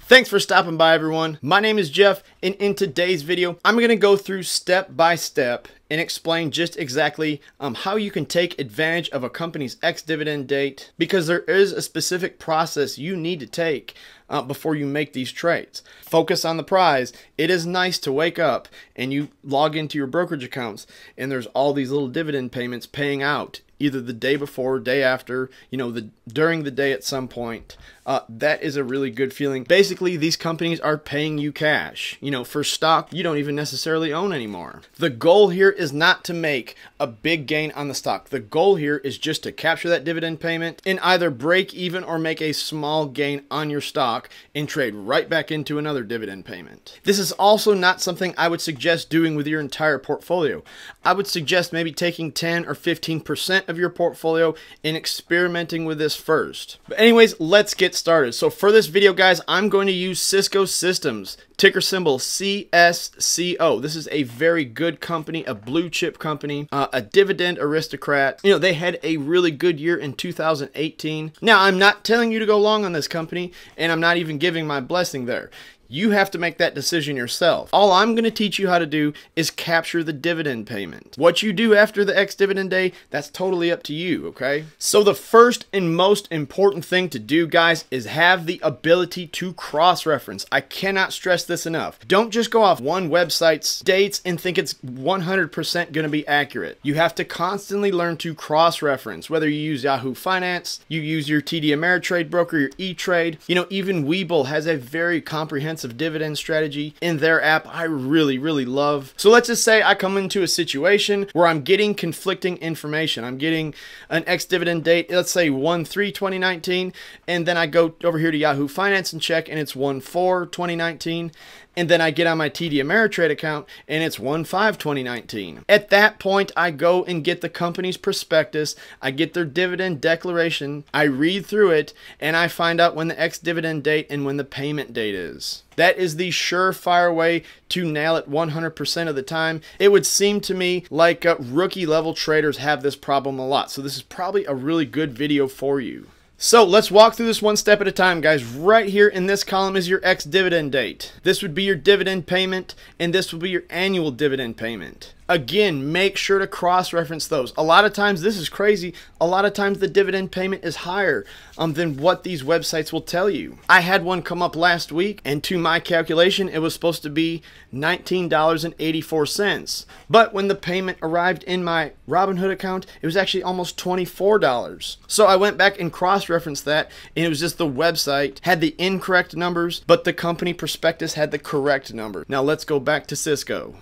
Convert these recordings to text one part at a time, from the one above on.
Thanks for stopping by, everyone. My name is Jeff, and in today's video, I'm going to go through step by step and explain just exactly how you can take advantage of a company's ex-dividend date, because there is a specific process you need to take before you make these trades. Focus on the prize. It is nice to wake up and you log into your brokerage accounts and there's all these little dividend payments paying out either the day before, day after, during the day at some point. That is a really good feeling. Basically, these companies are paying you cash, for stock you don't even necessarily own anymore. The goal here is not to make a big gain on the stock. The goal here is just to capture that dividend payment and either break even or make a small gain on your stock and trade right back into another dividend payment. This is also not something I would suggest doing with your entire portfolio. I would suggest maybe taking 10 or 15% of your portfolio and experimenting with this first. But anyways, let's get started. So for this video, guys, I'm going to use Cisco Systems, ticker symbol CSCO. This is a very good company, a blue chip company, a dividend aristocrat. They had a really good year in 2018. Now, I'm not telling you to go long on this company, and I'm not even giving my blessing there. You have to make that decision yourself. All I'm going to teach you how to do is capture the dividend payment. What you do after the ex-dividend day, that's totally up to you, okay? So the first and most important thing to do, guys, is have the ability to cross-reference. I cannot stress this enough. Don't just go off one website's dates and think it's 100% going to be accurate. You have to constantly learn to cross-reference, whether you use Yahoo Finance, you use your TD Ameritrade broker, your E-Trade. Even Webull has a very comprehensive dividend strategy in their app I really love. So let's just say I come into a situation where I'm getting conflicting information. I'm getting an ex-dividend date, let's say 1/3/2019, and then I go over here to Yahoo Finance and check, and it's 1/4/2019. And then I get on my TD Ameritrade account and it's 1/5/2019. At that point, I go and get the company's prospectus, I get their dividend declaration, I read through it, and I find out when the ex-dividend date and when the payment date is. That is the surefire way to nail it 100% of the time. It would seem to me like rookie level traders have this problem a lot. So this is probably a really good video for you. So let's walk through this one step at a time, guys. Right here in this column is your ex-dividend date. This would be your dividend payment, and this will be your annual dividend payment. Again, make sure to cross-reference those. A lot of times, this is crazy, a lot of times the dividend payment is higher than what these websites will tell you. I had one come up last week, and to my calculation, it was supposed to be $19.84. But when the payment arrived in my Robinhood account, it was actually almost $24. So I went back and cross-referenced that, and it was just the website had the incorrect numbers, but the company prospectus had the correct number. Now let's go back to Cisco.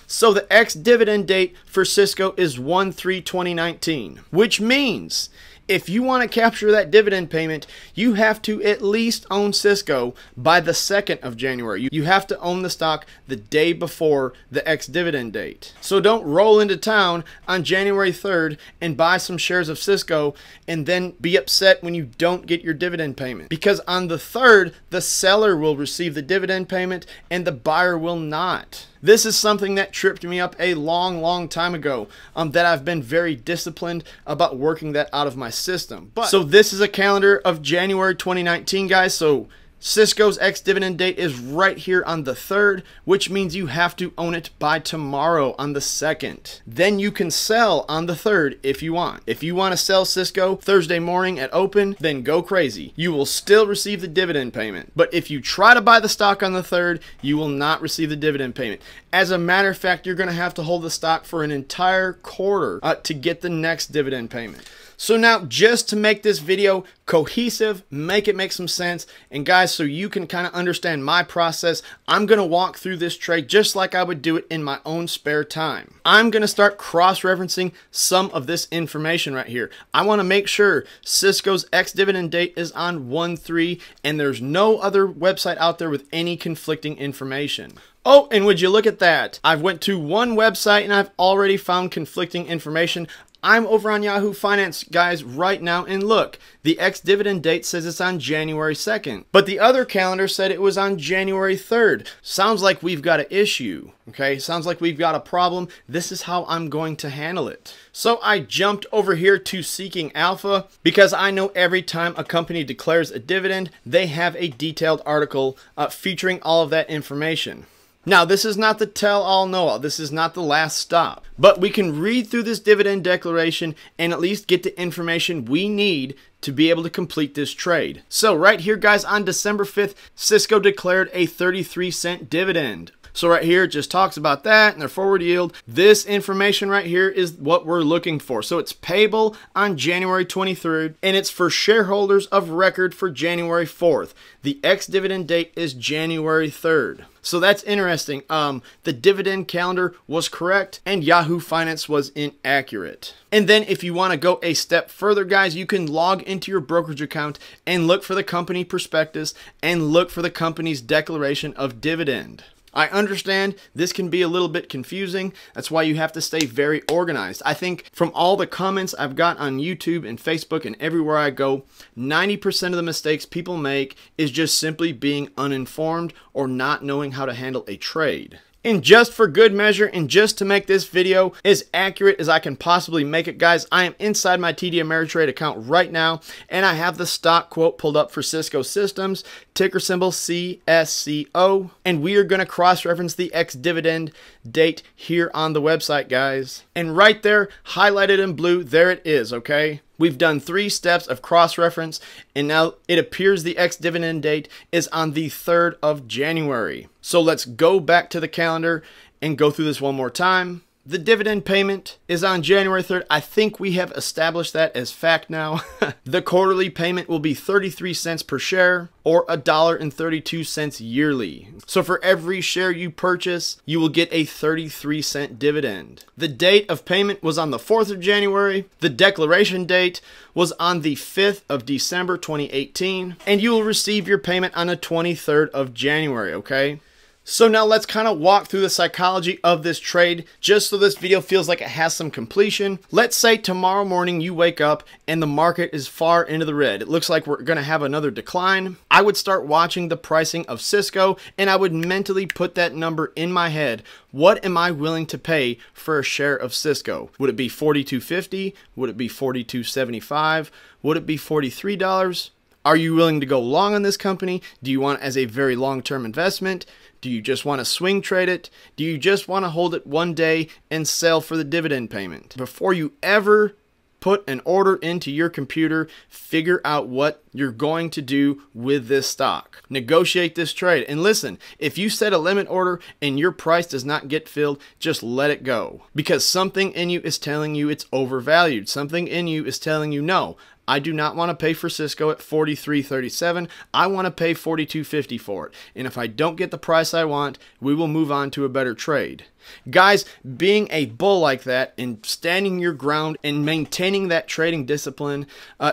So the ex-dividend date for Cisco is 1/3/2019, which means if you want to capture that dividend payment, you have to at least own Cisco by the 2nd of January. You have to own the stock the day before the ex-dividend date. So don't roll into town on January 3rd and buy some shares of Cisco and then be upset when you don't get your dividend payment. Because on the 3rd, the seller will receive the dividend payment and the buyer will not. This is something that tripped me up a long time ago, that I've been very disciplined about working that out of my system. So this is a calendar of January 2019, guys. So Cisco's ex-dividend date is right here on the 3rd, which means you have to own it by tomorrow on the 2nd. Then you can sell on the 3rd if you want. If you want to sell Cisco Thursday morning at open, then go crazy. You will still receive the dividend payment. But if you try to buy the stock on the 3rd, you will not receive the dividend payment. As a matter of fact, you're going to have to hold the stock for an entire quarter to get the next dividend payment. So now, just to make this video cohesive, make it make some sense, and guys, so you can kind of understand my process, I'm going to walk through this trade just like I would do it in my own spare time. I'm going to start cross-referencing some of this information right here. I want to make sure Cisco's ex-dividend date is on 1/3, and there's no other website out there with any conflicting information. Oh, and would you look at that? I've went to one website and I've already found conflicting information. I'm over on Yahoo Finance, guys, right now, and look, the ex-dividend date says it's on January 2nd, but the other calendar said it was on January 3rd. Sounds like we've got an issue, okay? Sounds like we've got a problem. This is how I'm going to handle it. So I jumped over here to Seeking Alpha because I know every time a company declares a dividend, they have a detailed article featuring all of that information. Now, this is not the tell-all know-all. This is not the last stop. But we can read through this dividend declaration and at least get the information we need to be able to complete this trade. So right here, guys, on December 5th, Cisco declared a 33-cent dividend. So right here, it just talks about that and their forward yield. This information right here is what we're looking for. So it's payable on January 23rd, and it's for shareholders of record for January 4th. The ex-dividend date is January 3rd. So that's interesting. The dividend calendar was correct and Yahoo Finance was inaccurate. And then if you want to go a step further, guys, you can log into your brokerage account and look for the company prospectus and look for the company's declaration of dividend. I understand this can be a little bit confusing. That's why you have to stay very organized. I think from all the comments I've got on YouTube and Facebook and everywhere I go, 90% of the mistakes people make is just simply being uninformed or not knowing how to handle a trade. And just for good measure and just to make this video as accurate as I can possibly make it, guys, I am inside my TD Ameritrade account right now, and I have the stock quote pulled up for Cisco Systems, ticker symbol CSCO, and we are going to cross-reference the ex-dividend date here on the website, guys. And right there, highlighted in blue, there it is, okay? We've done 3 steps of cross-reference, and now it appears the ex-dividend date is on the 3rd of January. So let's go back to the calendar and go through this one more time. The dividend payment is on January 3rd. I think we have established that as fact now. The quarterly payment will be 33 cents per share or $1.32 yearly. So for every share you purchase, you will get a 33-cent dividend. The date of payment was on the 4th of January. The declaration date was on the 5th of December 2018. And you will receive your payment on the 23rd of January, okay? So now let's kind of walk through the psychology of this trade just so this video feels like it has some completion. Let's say tomorrow morning you wake up and the market is far into the red. It looks like we're going to have another decline. I would start watching the pricing of Cisco and I would mentally put that number in my head. What am I willing to pay for a share of Cisco? Would it be $42.50? Would it be $42.75? Would it be $43? Are you willing to go long on this company? Do you want it as a very long-term investment? Do you just want to swing trade it? Do you just want to hold it one day and sell for the dividend payment? Before you ever put an order into your computer, figure out what you're going to do with this stock. Negotiate this trade. And listen, if you set a limit order and your price does not get filled, just let it go. Because something in you is telling you it's overvalued. Something in you is telling you, no, I do not want to pay for Cisco at $43.37. I want to pay $42.50 for it. And if I don't get the price I want, we will move on to a better trade. Guys, being a bull like that and standing your ground and maintaining that trading discipline,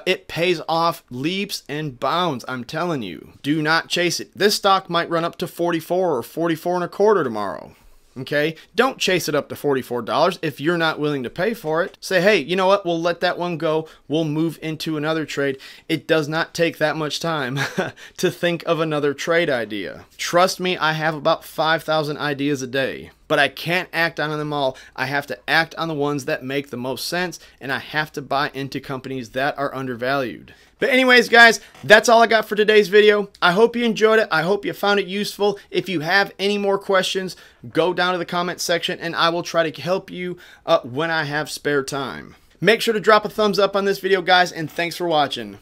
it pays off leaps and bounds. I'm telling you, do not chase it. This stock might run up to 44 or 44 and a quarter tomorrow. Okay, don't chase it up to $44 if you're not willing to pay for it. Say, hey, you know what? We'll let that one go. We'll move into another trade. It does not take that much time to think of another trade idea. Trust me, I have about 5,000 ideas a day, but I can't act on them all. I have to act on the ones that make the most sense, and I have to buy into companies that are undervalued. But anyways, guys, that's all I got for today's video. I hope you enjoyed it. I hope you found it useful. If you have any more questions, go down to the comment section and I will try to help you when I have spare time. Make sure to drop a thumbs up on this video, guys, and thanks for watching.